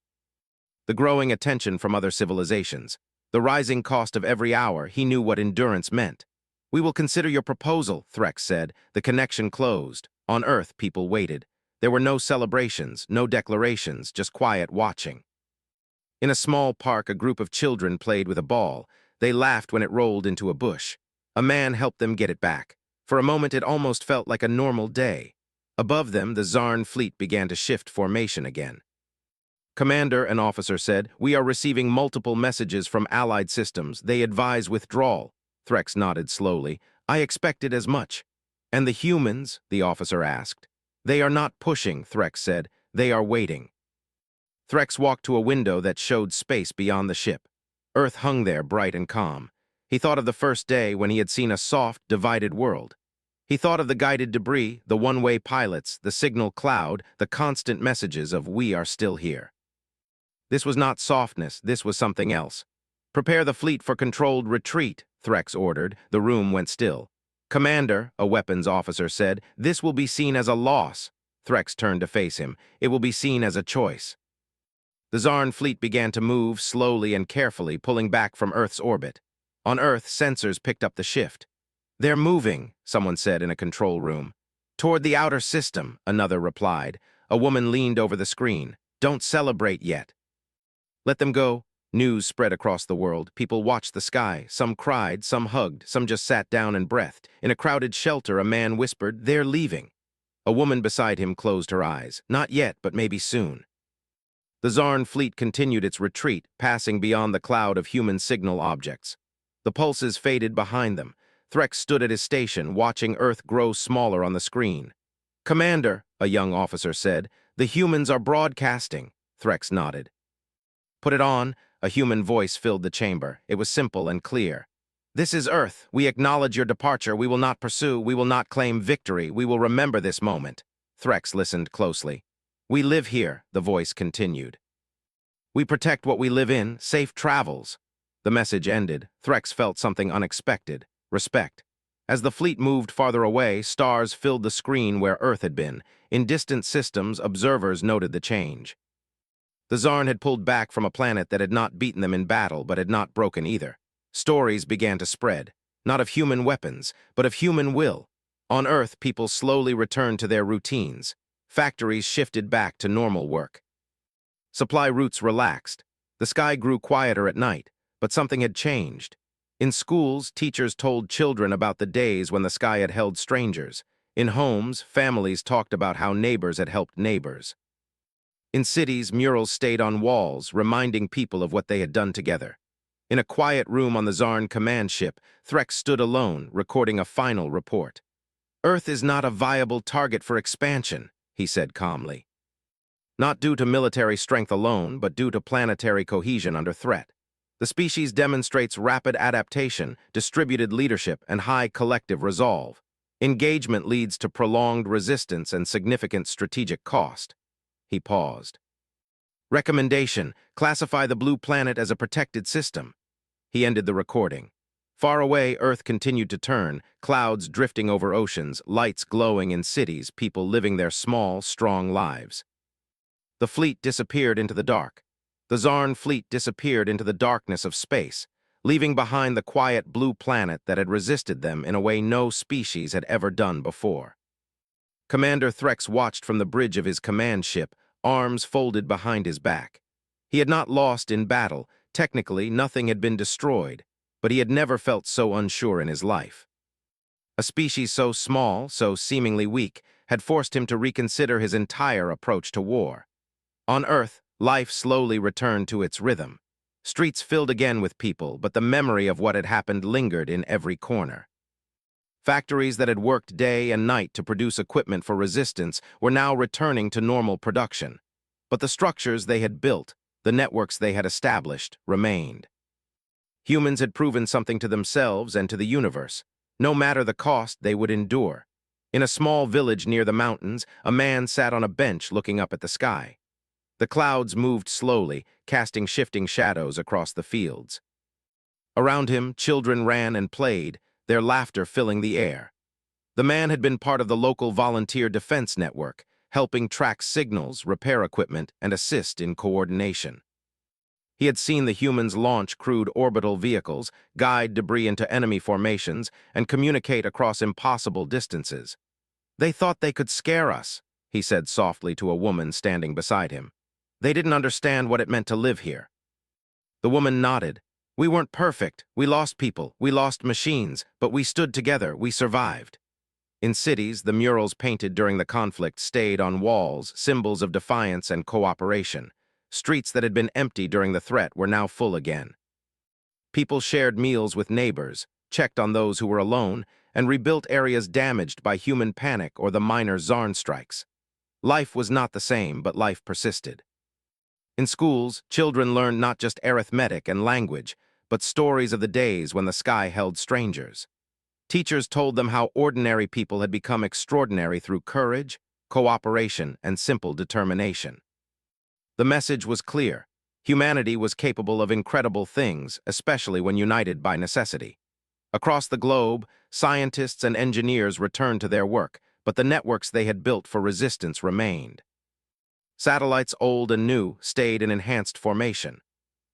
The growing attention from other civilizations. The rising cost of every hour, he knew what endurance meant. "We will consider your proposal," Threx said. The connection closed. On Earth, people waited. There were no celebrations, no declarations, just quiet watching. In a small park, a group of children played with a ball. They laughed when it rolled into a bush. A man helped them get it back. For a moment, it almost felt like a normal day. Above them, the Zarn fleet began to shift formation again. "Commander," an officer said, "we are receiving multiple messages from Allied systems. They advise withdrawal." Threx nodded slowly. "I expected as much." "And the humans?" the officer asked. "They are not pushing," Threx said. "They are waiting." Threx walked to a window that showed space beyond the ship. Earth hung there, bright and calm. He thought of the first day when he had seen a soft, divided world. He thought of the guided debris, the one-way pilots, the signal cloud, the constant messages of "we are still here." This was not softness, this was something else. "Prepare the fleet for controlled retreat," Threx ordered. The room went still. "Commander," a weapons officer said, "this will be seen as a loss." Threx turned to face him. "It will be seen as a choice." The Zarn fleet began to move slowly and carefully, pulling back from Earth's orbit. On Earth, sensors picked up the shift. "They're moving," someone said in a control room. "Toward the outer system," another replied. A woman leaned over the screen. "Don't celebrate yet." "Let them go." News spread across the world. People watched the sky. Some cried, some hugged, some just sat down and breathed. In a crowded shelter, a man whispered, "They're leaving." A woman beside him closed her eyes. "Not yet, but maybe soon." The Zarn fleet continued its retreat, passing beyond the cloud of human signal objects. The pulses faded behind them. Threx stood at his station, watching Earth grow smaller on the screen. "Commander," a young officer said, "the humans are broadcasting." Threx nodded. "Put it on." A human voice filled the chamber. It was simple and clear. "This is Earth. We acknowledge your departure. We will not pursue. We will not claim victory. We will remember this moment." Threx listened closely. "We live here," the voice continued. "We protect what we live in. Safe travels." The message ended. Threx felt something unexpected. Respect. As the fleet moved farther away, stars filled the screen where Earth had been. In distant systems, observers noted the change. The Zarn had pulled back from a planet that had not beaten them in battle, but had not broken either. Stories began to spread, not of human weapons, but of human will. On Earth, people slowly returned to their routines. Factories shifted back to normal work. Supply routes relaxed. The sky grew quieter at night, but something had changed. In schools, teachers told children about the days when the sky had held strangers. In homes, families talked about how neighbors had helped neighbors. In cities, murals stayed on walls, reminding people of what they had done together. In a quiet room on the Zarn command ship, Threx stood alone, recording a final report. "Earth is not a viable target for expansion," he said calmly. "Not due to military strength alone, but due to planetary cohesion under threat. The species demonstrates rapid adaptation, distributed leadership, and high collective resolve. Engagement leads to prolonged resistance and significant strategic cost." He paused. "Recommendation: classify the blue planet as a protected system." He ended the recording. Far away, Earth continued to turn, clouds drifting over oceans, lights glowing in cities, people living their small, strong lives. The fleet disappeared into the dark. The Zarn fleet disappeared into the darkness of space, leaving behind the quiet blue planet that had resisted them in a way no species had ever done before. Commander Threx watched from the bridge of his command ship, arms folded behind his back. He had not lost in battle. Technically, nothing had been destroyed, but he had never felt so unsure in his life. A species so small, so seemingly weak, had forced him to reconsider his entire approach to war. On Earth, life slowly returned to its rhythm. Streets filled again with people, but the memory of what had happened lingered in every corner. Factories that had worked day and night to produce equipment for resistance were now returning to normal production. But the structures they had built, the networks they had established, remained. Humans had proven something to themselves and to the universe. No matter the cost, they would endure. In a small village near the mountains, a man sat on a bench looking up at the sky. The clouds moved slowly, casting shifting shadows across the fields. Around him, children ran and played, their laughter filling the air. The man had been part of the local volunteer defense network, helping track signals, repair equipment, and assist in coordination. He had seen the humans launch crewed orbital vehicles, guide debris into enemy formations, and communicate across impossible distances. "They thought they could scare us," he said softly to a woman standing beside him. "They didn't understand what it meant to live here." The woman nodded. "We weren't perfect. We lost people. We lost machines. But we stood together. We survived." In cities, the murals painted during the conflict stayed on walls, symbols of defiance and cooperation. Streets that had been empty during the threat were now full again. People shared meals with neighbors, checked on those who were alone, and rebuilt areas damaged by human panic or the minor Zarn strikes. Life was not the same, but life persisted. In schools, children learned not just arithmetic and language, but stories of the days when the sky held strangers. Teachers told them how ordinary people had become extraordinary through courage, cooperation, and simple determination. The message was clear. Humanity was capable of incredible things, especially when united by necessity. Across the globe, scientists and engineers returned to their work, but the networks they had built for resistance remained. Satellites old and new stayed in enhanced formation.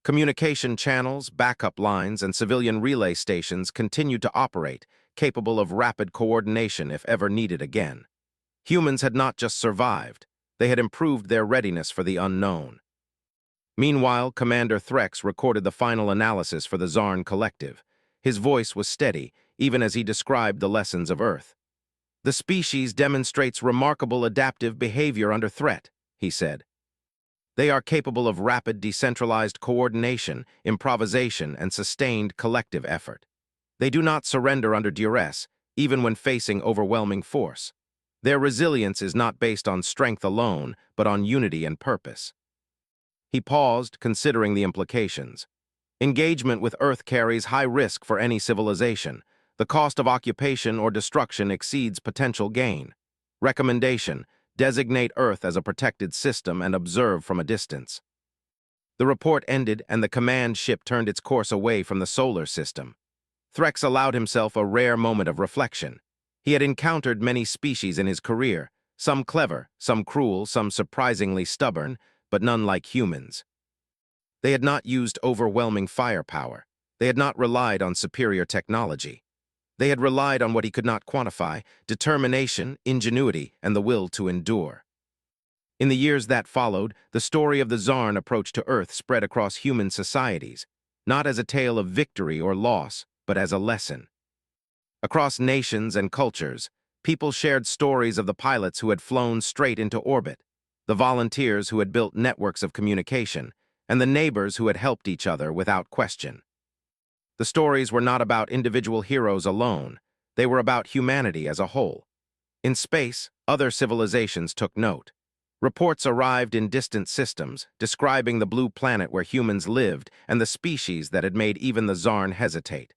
Communication channels, backup lines, and civilian relay stations continued to operate, capable of rapid coordination if ever needed again. Humans had not just survived, they had improved their readiness for the unknown. Meanwhile, Commander Threx recorded the final analysis for the Zarn Collective. His voice was steady, even as he described the lessons of Earth. "The species demonstrates remarkable adaptive behavior under threat," he said. "They are capable of rapid decentralized coordination, improvisation, and sustained collective effort. They do not surrender under duress, even when facing overwhelming force. Their resilience is not based on strength alone, but on unity and purpose." He paused, considering the implications. Engagement with Earth carries high risk for any civilization. The cost of occupation or destruction exceeds potential gain. Recommendation: designate Earth as a protected system and observe from a distance. The report ended, and the command ship turned its course away from the solar system. Threx allowed himself a rare moment of reflection. He had encountered many species in his career, some clever, some cruel, some surprisingly stubborn, but none like humans. They had not used overwhelming firepower. They had not relied on superior technology. They had relied on what he could not quantify: determination, ingenuity, and the will to endure. In the years that followed, the story of the Zarn approach to Earth spread across human societies, not as a tale of victory or loss, but as a lesson. Across nations and cultures, people shared stories of the pilots who had flown straight into orbit, the volunteers who had built networks of communication, and the neighbors who had helped each other without question. The stories were not about individual heroes alone. They were about humanity as a whole. In space, other civilizations took note. Reports arrived in distant systems, describing the blue planet where humans lived and the species that had made even the Zarn hesitate.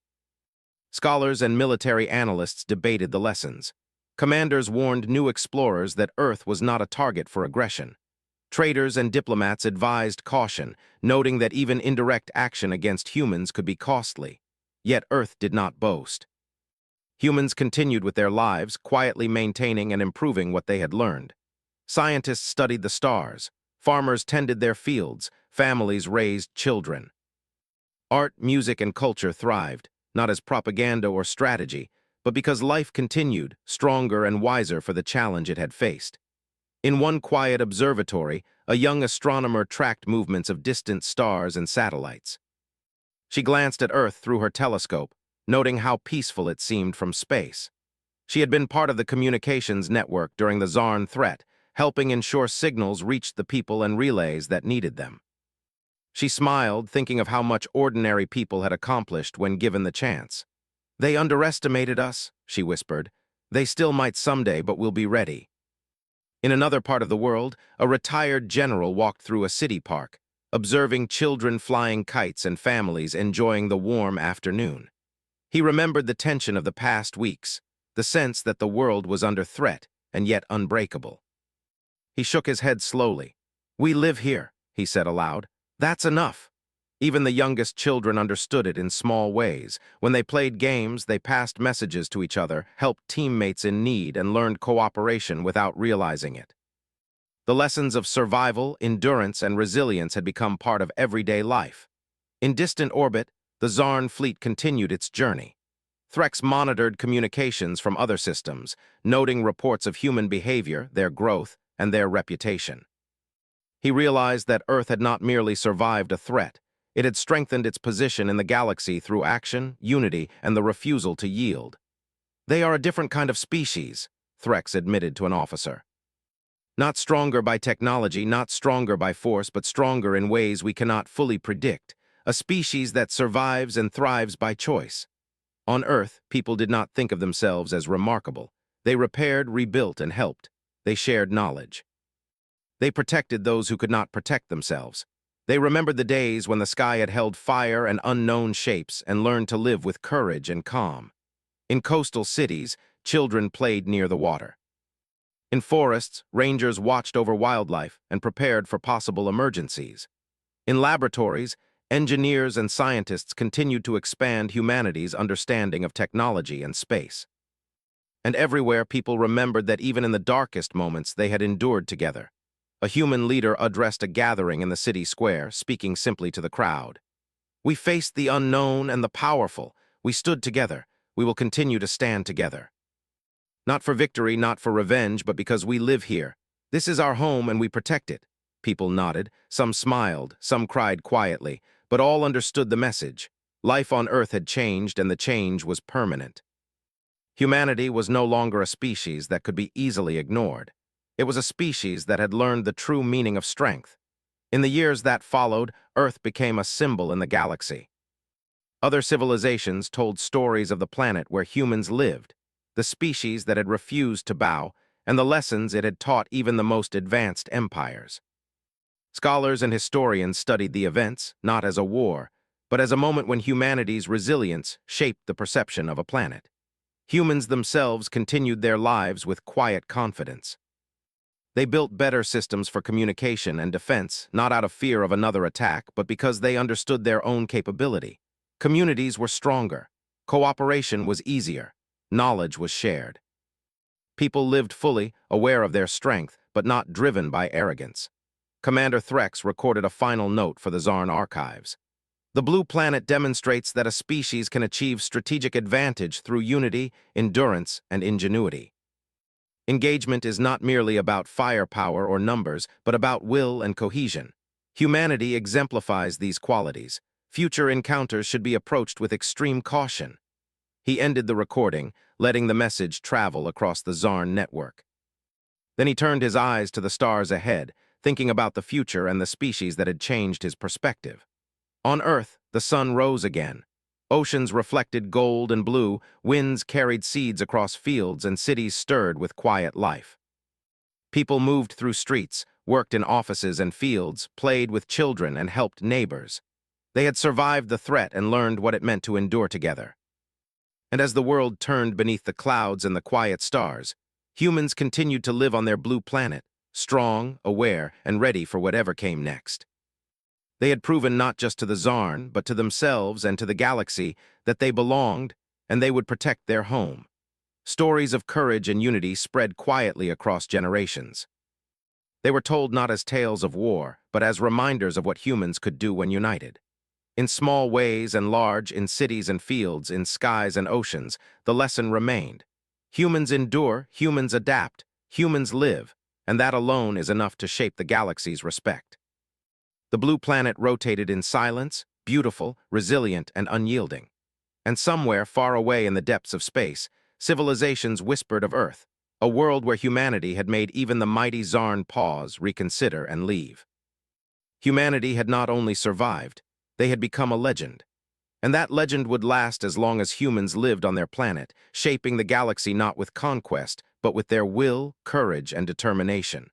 Scholars and military analysts debated the lessons. Commanders warned new explorers that Earth was not a target for aggression. Traders and diplomats advised caution, noting that even indirect action against humans could be costly. Yet Earth did not boast. Humans continued with their lives, quietly maintaining and improving what they had learned. Scientists studied the stars. Farmers tended their fields. Families raised children. Art, music, and culture thrived, not as propaganda or strategy, but because life continued, stronger and wiser for the challenge it had faced. In one quiet observatory, a young astronomer tracked movements of distant stars and satellites. She glanced at Earth through her telescope, noting how peaceful it seemed from space. She had been part of the communications network during the Zarn threat, helping ensure signals reached the people and relays that needed them. She smiled, thinking of how much ordinary people had accomplished when given the chance. "They underestimated us," she whispered. "They still might someday, but we'll be ready." In another part of the world, a retired general walked through a city park, observing children flying kites and families enjoying the warm afternoon. He remembered the tension of the past weeks, the sense that the world was under threat and yet unbreakable. He shook his head slowly. "We live here," he said aloud. "That's enough." Even the youngest children understood it in small ways. When they played games, they passed messages to each other, helped teammates in need, and learned cooperation without realizing it. The lessons of survival, endurance, and resilience had become part of everyday life. In distant orbit, the Zarn fleet continued its journey. Threx monitored communications from other systems, noting reports of human behavior, their growth, and their reputation. He realized that Earth had not merely survived a threat, it had strengthened its position in the galaxy through action, unity, and the refusal to yield. "They are a different kind of species," Threx admitted to an officer. "Not stronger by technology, not stronger by force, but stronger in ways we cannot fully predict. A species that survives and thrives by choice." On Earth, people did not think of themselves as remarkable. They repaired, rebuilt, and helped. They shared knowledge. They protected those who could not protect themselves. They remembered the days when the sky had held fire and unknown shapes and learned to live with courage and calm. In coastal cities, children played near the water. In forests, rangers watched over wildlife and prepared for possible emergencies. In laboratories, engineers and scientists continued to expand humanity's understanding of technology and space. And everywhere, people remembered that even in the darkest moments, they had endured together. A human leader addressed a gathering in the city square, speaking simply to the crowd. "We faced the unknown and the powerful. We stood together. We will continue to stand together. Not for victory, not for revenge, but because we live here. This is our home and we protect it." People nodded, some smiled, some cried quietly, but all understood the message. Life on Earth had changed, and the change was permanent. Humanity was no longer a species that could be easily ignored. It was a species that had learned the true meaning of strength. In the years that followed, Earth became a symbol in the galaxy. Other civilizations told stories of the planet where humans lived, the species that had refused to bow, and the lessons it had taught even the most advanced empires. Scholars and historians studied the events, not as a war, but as a moment when humanity's resilience shaped the perception of a planet. Humans themselves continued their lives with quiet confidence. They built better systems for communication and defense, not out of fear of another attack, but because they understood their own capability. Communities were stronger. Cooperation was easier. Knowledge was shared. People lived fully, aware of their strength, but not driven by arrogance. Commander Threx recorded a final note for the Zarn archives. "The blue planet demonstrates that a species can achieve strategic advantage through unity, endurance, and ingenuity. Engagement is not merely about firepower or numbers, but about will and cohesion. Humanity exemplifies these qualities. Future encounters should be approached with extreme caution." He ended the recording, letting the message travel across the Zarn network. Then he turned his eyes to the stars ahead, thinking about the future and the species that had changed his perspective. On Earth, the sun rose again. Oceans reflected gold and blue, winds carried seeds across fields, and cities stirred with quiet life. People moved through streets, worked in offices and fields, played with children, and helped neighbors. They had survived the threat and learned what it meant to endure together. And as the world turned beneath the clouds and the quiet stars, humans continued to live on their blue planet, strong, aware, and ready for whatever came next. They had proven not just to the Zarn, but to themselves and to the galaxy that they belonged and they would protect their home. Stories of courage and unity spread quietly across generations. They were told not as tales of war, but as reminders of what humans could do when united. In small ways and large, in cities and fields, in skies and oceans, the lesson remained. Humans endure, humans adapt, humans live, and that alone is enough to shape the galaxy's respect. The blue planet rotated in silence, beautiful, resilient, and unyielding. And somewhere far away in the depths of space, civilizations whispered of Earth, a world where humanity had made even the mighty Zarn pause, reconsider, and leave. Humanity had not only survived, they had become a legend. And that legend would last as long as humans lived on their planet, shaping the galaxy not with conquest, but with their will, courage, and determination.